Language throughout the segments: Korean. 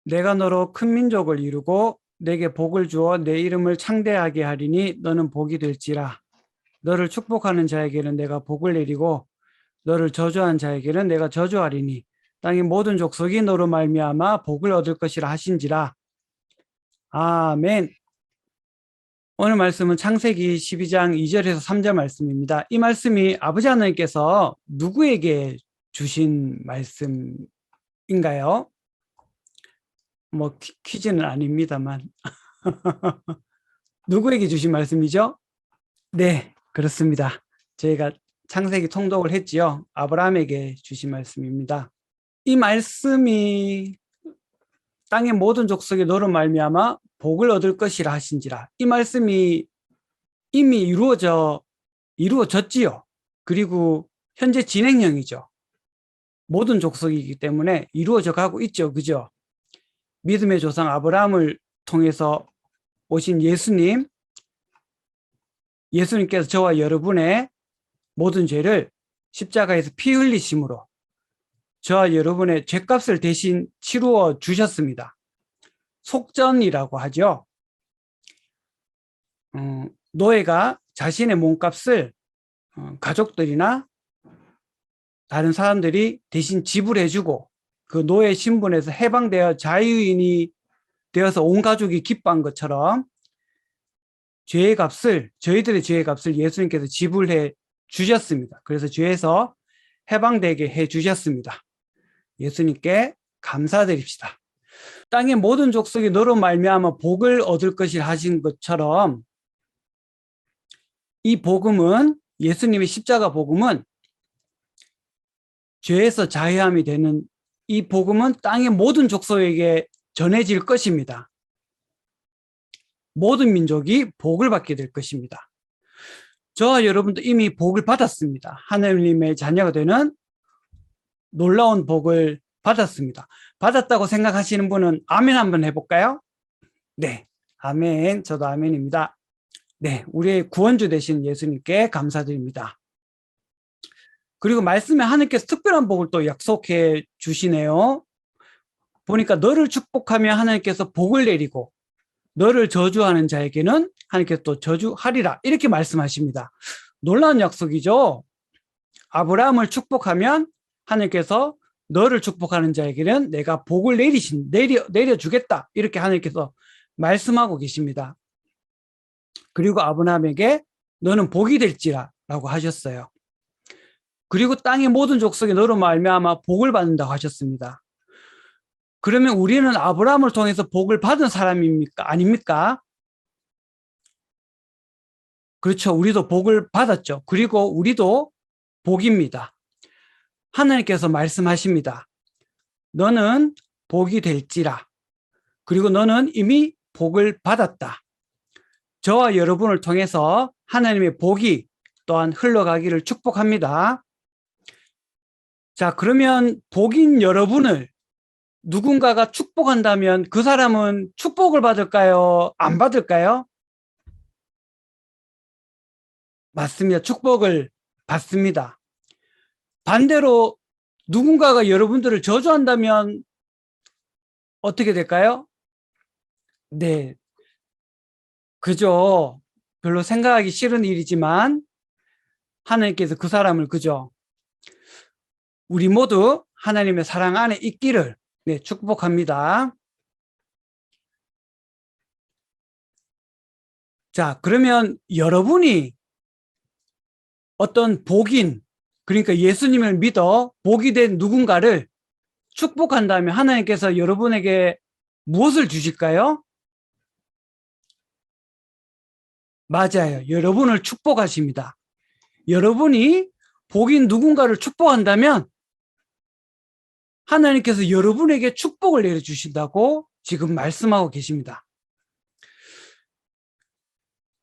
내가 너로 큰 민족을 이루고 내게 복을 주어 내 이름을 창대하게 하리니 너는 복이 될지라. 너를 축복하는 자에게는 내가 복을 내리고 너를 저주한 자에게는 내가 저주하리니 땅의 모든 족속이 너로 말미암아 복을 얻을 것이라 하신지라. 아멘. 오늘 말씀은 창세기 12장 2절에서 3절 말씀입니다. 이 말씀이 아버지 하나님께서 누구에게 주신 말씀인가요? 뭐 퀴즈는 아닙니다만 누구에게 주신 말씀이죠? 네, 그렇습니다. 저희가 창세기 통독을 했지요. 아브라함에게 주신 말씀입니다. 이 말씀이 땅의 모든 족속이 너로 말미암아 복을 얻을 것이라 하신지라. 이 말씀이 이미 이루어졌지요. 그리고 현재 진행형이죠. 모든 족속이기 때문에 이루어져 가고 있죠. 그죠? 믿음의 조상 아브라함을 통해서 오신 예수님께서 저와 여러분의 모든 죄를 십자가에서 피 흘리심으로 저와 여러분의 죄값을 대신 치루어 주셨습니다. 속전이라고 하죠. 노예가 자신의 몸값을 가족들이나 다른 사람들이 대신 지불해주고 그 노예 신분에서 해방되어 자유인이 되어서 온 가족이 기뻐한 것처럼 저희들의 죄의 값을 예수님께서 지불해 주셨습니다. 그래서 죄에서 해방되게 해 주셨습니다. 예수님께 감사드립시다. 땅의 모든 족속이 너로 말미암아 복을 얻을 것이라 하신 것처럼 이 복음은, 예수님의 십자가 복음은, 죄에서 자유함이 되는 이 복음은 땅의 모든 족속에게 전해질 것입니다. 모든 민족이 복을 받게 될 것입니다. 저와 여러분도 이미 복을 받았습니다. 하나님의 자녀가 되는 놀라운 복을 받았습니다. 받았다고 생각하시는 분은 아멘 한번 해볼까요? 네, 아멘. 저도 아멘입니다. 네, 우리의 구원주 되신 예수님께 감사드립니다. 그리고 말씀에 하나님께서 특별한 복을 또 약속해 주시네요. 보니까 너를 축복하며 하나님께서 복을 내리고 너를 저주하는 자에게는 하나님께서 또 저주하리라, 이렇게 말씀하십니다. 놀라운 약속이죠. 아브라함을 축복하면 하나님께서 너를 축복하는 자에게는 내가 복을 내려주겠다, 이렇게 하나님께서 말씀하고 계십니다. 그리고 아브라함에게 너는 복이 될지라 라고 하셨어요. 그리고 땅의 모든 족속이 너로 말미암아 복을 받는다고 하셨습니다. 그러면 우리는 아브라함을 통해서 복을 받은 사람입니까? 아닙니까? 그렇죠. 우리도 복을 받았죠. 그리고 우리도 복입니다. 하나님께서 말씀하십니다. 너는 복이 될지라. 그리고 너는 이미 복을 받았다. 저와 여러분을 통해서 하나님의 복이 또한 흘러가기를 축복합니다. 자, 그러면 복인 여러분을 누군가가 축복한다면 그 사람은 축복을 받을까요? 안 받을까요? 맞습니다. 축복을 받습니다. 반대로 누군가가 여러분들을 저주한다면 어떻게 될까요? 네, 그죠. 별로 생각하기 싫은 일이지만 하나님께서 그 사람을, 그죠, 우리 모두 하나님의 사랑 안에 있기를 축복합니다. 자, 그러면 여러분이 어떤 복인, 그러니까 예수님을 믿어 복이 된 누군가를 축복한다면 하나님께서 여러분에게 무엇을 주실까요? 맞아요. 여러분을 축복하십니다. 여러분이 복인 누군가를 축복한다면 하나님께서 여러분에게 축복을 내려주신다고 지금 말씀하고 계십니다.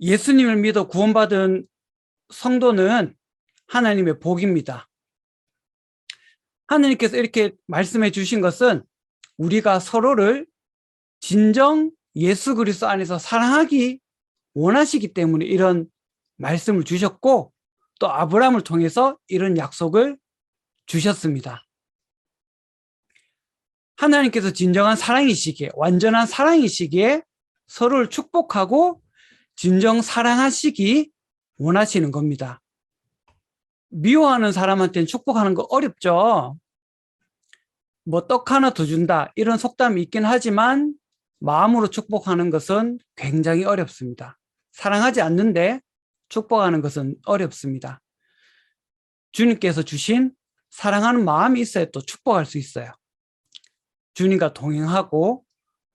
예수님을 믿어 구원받은 성도는 하나님의 복입니다. 하나님께서 이렇게 말씀해 주신 것은 우리가 서로를 진정 예수 그리스도 안에서 사랑하기 원하시기 때문에 이런 말씀을 주셨고, 또 아브라함을 통해서 이런 약속을 주셨습니다. 하나님께서 진정한 사랑이시기에, 완전한 사랑이시기에 서로를 축복하고 진정 사랑하시기 원하시는 겁니다. 미워하는 사람한테는 축복하는 거 어렵죠. 뭐 떡 하나 더 준다 이런 속담이 있긴 하지만 마음으로 축복하는 것은 굉장히 어렵습니다. 사랑하지 않는데 축복하는 것은 어렵습니다. 주님께서 주신 사랑하는 마음이 있어야 또 축복할 수 있어요. 주님과 동행하고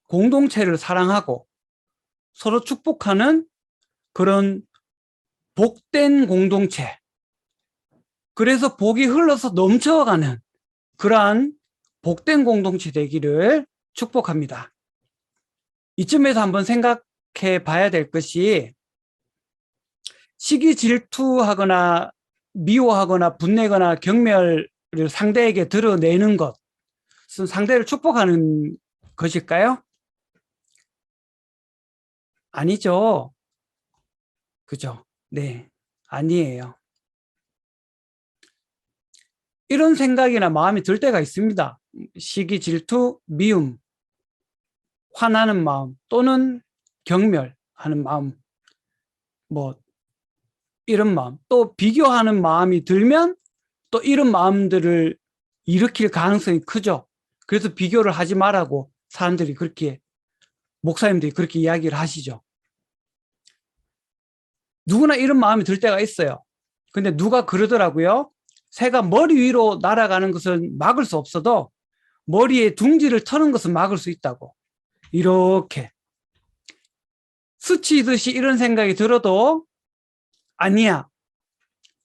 공동체를 사랑하고 서로 축복하는 그런 복된 공동체, 그래서 복이 흘러서 넘쳐가는 그러한 복된 공동체 되기를 축복합니다. 이쯤에서 한번 생각해 봐야 될 것이, 시기 질투하거나 미워하거나 분내거나 경멸을 상대에게 드러내는 것은 상대를 축복하는 것일까요? 아니죠. 그죠? 네, 아니에요. 이런 생각이나 마음이 들 때가 있습니다. 시기, 질투, 미움, 화나는 마음 또는 경멸하는 마음, 뭐 이런 마음, 또 비교하는 마음이 들면 또 이런 마음들을 일으킬 가능성이 크죠. 그래서 비교를 하지 말라고 사람들이 그렇게, 목사님들이 그렇게 이야기를 하시죠. 누구나 이런 마음이 들 때가 있어요. 근데 누가 그러더라고요. 새가 머리 위로 날아가는 것은 막을 수 없어도 머리에 둥지를 터는 것은 막을 수 있다고. 이렇게 스치듯이 이런 생각이 들어도 아니야.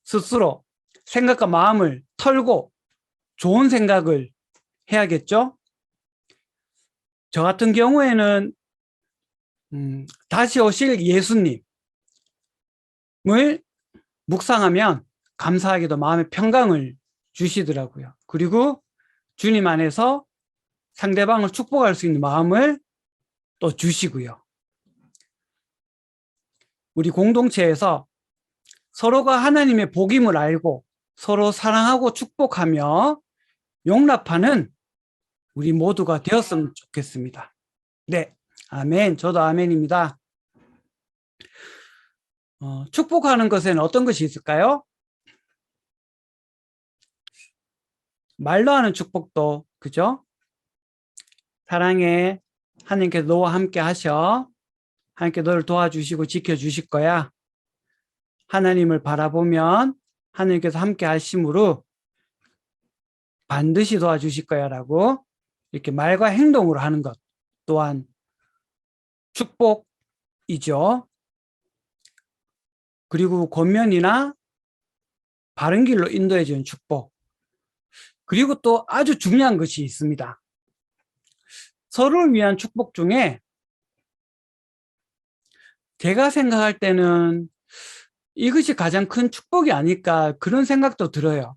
스스로 생각과 마음을 털고 좋은 생각을 해야겠죠. 저 같은 경우에는 다시 오실 예수님을 묵상하면 감사하게도 마음의 평강을 주시더라고요. 그리고 주님 안에서 상대방을 축복할 수 있는 마음을 또 주시고요. 우리 공동체에서 서로가 하나님의 복임을 알고 서로 사랑하고 축복하며 용납하는 우리 모두가 되었으면 좋겠습니다. 네, 아멘. 저도 아멘입니다. 축복하는 것에는 어떤 것이 있을까요? 말로 하는 축복도, 그죠? 사랑해. 하나님께서 너와 함께 하셔. 하나님께 너를 도와주시고 지켜주실 거야. 하나님을 바라보면 하나님께서 함께 하심으로 반드시 도와주실 거야 라고 이렇게 말과 행동으로 하는 것 또한 축복이죠. 그리고 권면이나 바른 길로 인도해 주는 축복. 그리고 또 아주 중요한 것이 있습니다. 서로를 위한 축복 중에 제가 생각할 때는 이것이 가장 큰 축복이 아닐까 그런 생각도 들어요.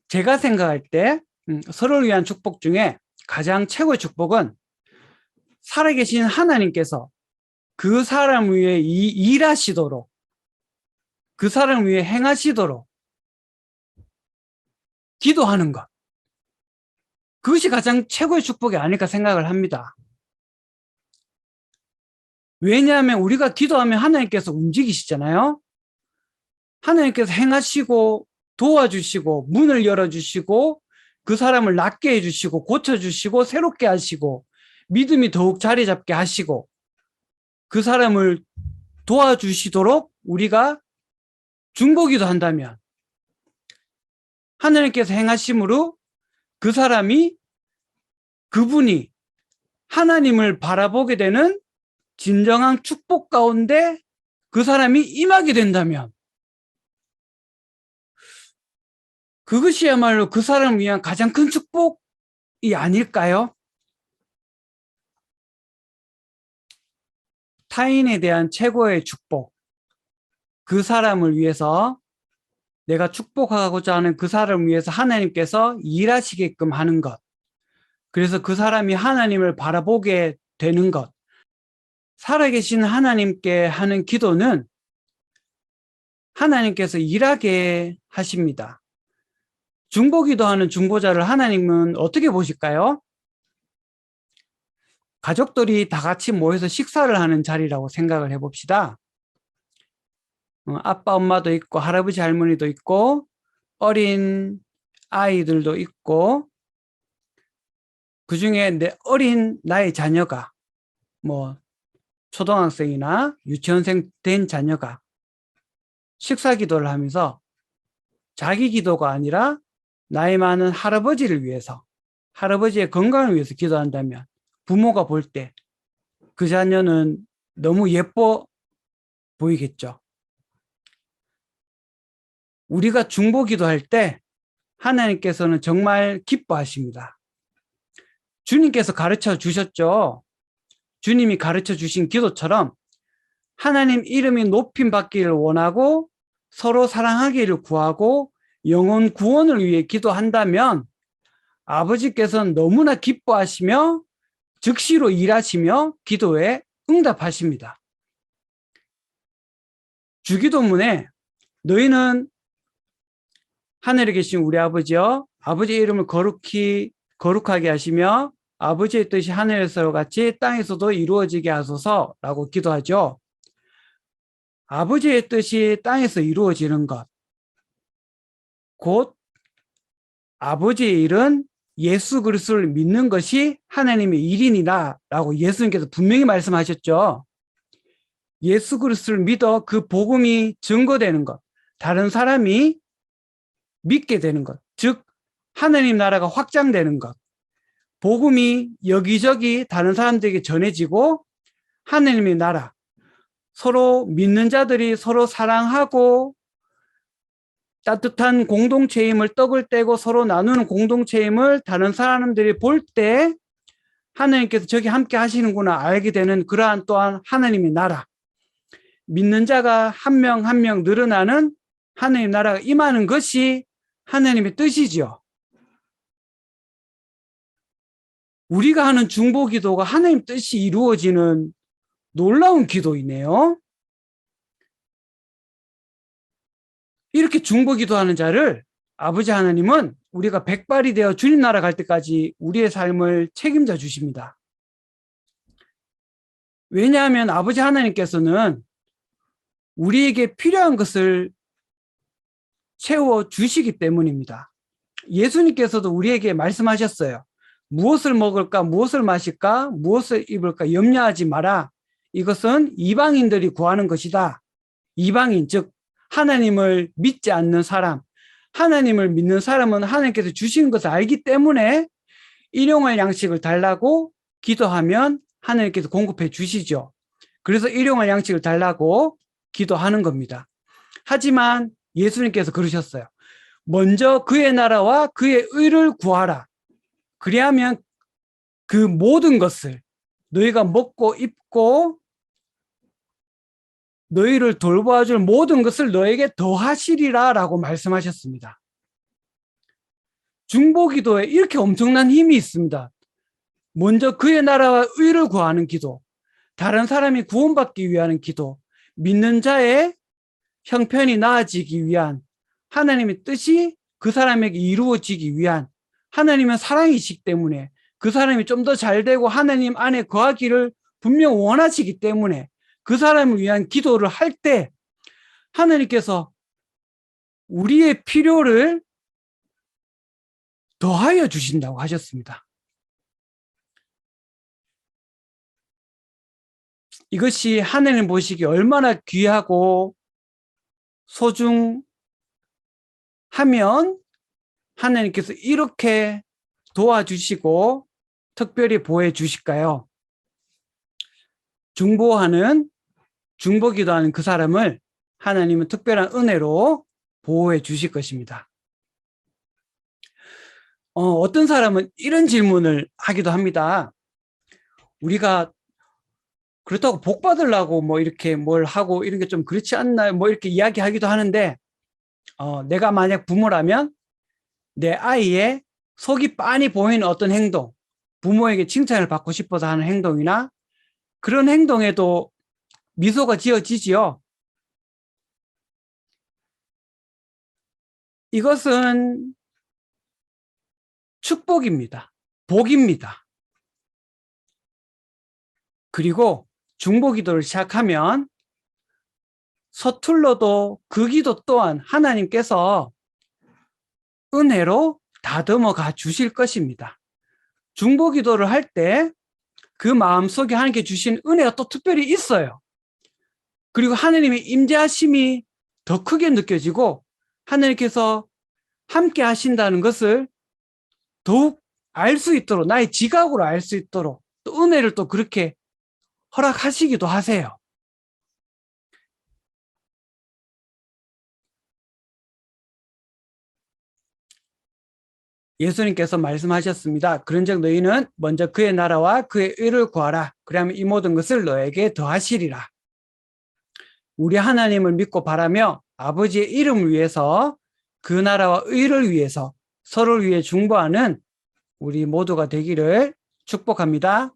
제가 생각할 때 서로를 위한 축복 중에 가장 최고의 축복은 살아계신 하나님께서 그 사람을 위해 일하시도록, 그 사람을 위해 행하시도록 기도하는 것. 그것이 가장 최고의 축복이 아닐까 생각을 합니다. 왜냐하면 우리가 기도하면 하나님께서 움직이시잖아요. 하나님께서 행하시고 도와주시고 문을 열어주시고 그 사람을 낫게 해주시고 고쳐주시고 새롭게 하시고 믿음이 더욱 자리 잡게 하시고 그 사람을 도와주시도록 우리가 중보기도 한다면 하나님께서 행하심으로 그 사람이, 그분이 하나님을 바라보게 되는 진정한 축복 가운데 그 사람이 임하게 된다면 그것이야말로 그 사람을 위한 가장 큰 축복이 아닐까요? 타인에 대한 최고의 축복, 그 사람을 위해서 내가 축복하고자 하는 그 사람을 위해서 하나님께서 일하시게끔 하는 것, 그래서 그 사람이 하나님을 바라보게 되는 것, 살아계신 하나님께 하는 기도는 하나님께서 일하게 하십니다. 중보기도하는 중보자를 하나님은 어떻게 보실까요? 가족들이 다 같이 모여서 식사를 하는 자리라고 생각을 해봅시다. 아빠, 엄마도 있고 할아버지, 할머니도 있고 어린 아이들도 있고 그중에 내 어린 나의 자녀가 뭐 초등학생이나 유치원생 된 자녀가 식사 기도를 하면서 자기 기도가 아니라 나이 많은 할아버지를 위해서 할아버지의 건강을 위해서 기도한다면 부모가 볼 때 그 자녀는 너무 예뻐 보이겠죠. 우리가 중보 기도할 때 하나님께서는 정말 기뻐하십니다. 주님께서 가르쳐 주셨죠. 주님이 가르쳐 주신 기도처럼 하나님 이름이 높임 받기를 원하고 서로 사랑하기를 구하고 영혼 구원을 위해 기도한다면 아버지께서는 너무나 기뻐하시며 즉시로 일하시며 기도에 응답하십니다. 주기도문에 너희는 하늘에 계신 우리 아버지여 아버지의 이름을 거룩하게 하시며 아버지의 뜻이 하늘에서 같이 땅에서도 이루어지게 하소서라고 기도하죠. 아버지의 뜻이 땅에서 이루어지는 것, 곧 아버지의 일은 예수 그리스도를 믿는 것이 하나님의 일이니라라고 예수님께서 분명히 말씀하셨죠. 예수 그리스도를 믿어 그 복음이 증거되는 것, 다른 사람이 믿게 되는 것, 즉 하나님 나라가 확장되는 것, 복음이 여기저기 다른 사람들에게 전해지고 하나님의 나라, 서로 믿는 자들이 서로 사랑하고 따뜻한 공동체임을 떡을 떼고 서로 나누는 공동체임을 다른 사람들이 볼 때 하나님께서 저기 함께 하시는구나 알게 되는 그러한 또한 하나님의 나라, 믿는 자가 한 명 한 명 늘어나는 하나님의 나라가 임하는 것이 하나님의 뜻이지요. 우리가 하는 중보 기도가 하나님 뜻이 이루어지는 놀라운 기도이네요. 이렇게 중보 기도하는 자를 아버지 하나님은 우리가 백발이 되어 주님 나라 갈 때까지 우리의 삶을 책임져 주십니다. 왜냐하면 아버지 하나님께서는 우리에게 필요한 것을 채워 주시기 때문입니다. 예수님께서도 우리에게 말씀하셨어요. 무엇을 먹을까, 무엇을 마실까, 무엇을 입을까 염려하지 마라. 이것은 이방인들이 구하는 것이다. 이방인, 즉 하나님을 믿지 않는 사람, 하나님을 믿는 사람은 하나님께서 주신 것을 알기 때문에 일용할 양식을 달라고 기도하면 하나님께서 공급해 주시죠. 그래서 일용할 양식을 달라고 기도하는 겁니다. 하지만 예수님께서 그러셨어요. 먼저 그의 나라와 그의 의를 구하라. 그리하면 그 모든 것을 너희가 먹고 입고 너희를 돌보아줄 모든 것을 너에게 더하시리라 라고 말씀하셨습니다. 중보기도에 이렇게 엄청난 힘이 있습니다. 먼저 그의 나라와 의를 구하는 기도, 다른 사람이 구원받기 위한 기도, 믿는 자의 형편이 나아지기 위한 하나님의 뜻이 그 사람에게 이루어지기 위한 하나님은 사랑이시기 때문에 그 사람이 좀 더 잘되고 하나님 안에 거하기를 분명 원하시기 때문에 그 사람을 위한 기도를 할 때 하나님께서 우리의 필요를 더하여 주신다고 하셨습니다. 이것이 하나님 보시기에 얼마나 귀하고 소중하면 하나님께서 이렇게 도와주시고 특별히 보호해 주실까요? 중보기도하는 그 사람을 하나님은 특별한 은혜로 보호해 주실 것입니다. 어떤 사람은 이런 질문을 하기도 합니다. 우리가 그렇다고 복 받으려고 뭐 이렇게 뭘 하고 이런 게 좀 그렇지 않나요? 뭐 이렇게 이야기하기도 하는데 내가 만약 부모라면 내 아이의 속이 빤히 보이는 어떤 행동, 부모에게 칭찬을 받고 싶어서 하는 행동이나 그런 행동에도 미소가 지어지지요. 이것은 축복입니다. 복입니다. 그리고 중보기도를 시작하면 서툴러도 그 기도 또한 하나님께서 은혜로 다듬어 가 주실 것입니다. 중보기도를 할 때 그 마음속에 하나님께 주신 은혜가 또 특별히 있어요. 그리고 하나님의 임재하심이 더 크게 느껴지고 하나님께서 함께 하신다는 것을 더욱 알 수 있도록, 나의 지각으로 알 수 있도록 또 은혜를 또 그렇게 허락하시기도 하세요. 예수님께서 말씀하셨습니다. 그런즉 너희는 먼저 그의 나라와 그의 의를 구하라. 그러면 이 모든 것을 너에게 더하시리라. 우리 하나님을 믿고 바라며 아버지의 이름을 위해서, 그 나라와 의를 위해서 서로를 위해 중보하는 우리 모두가 되기를 축복합니다.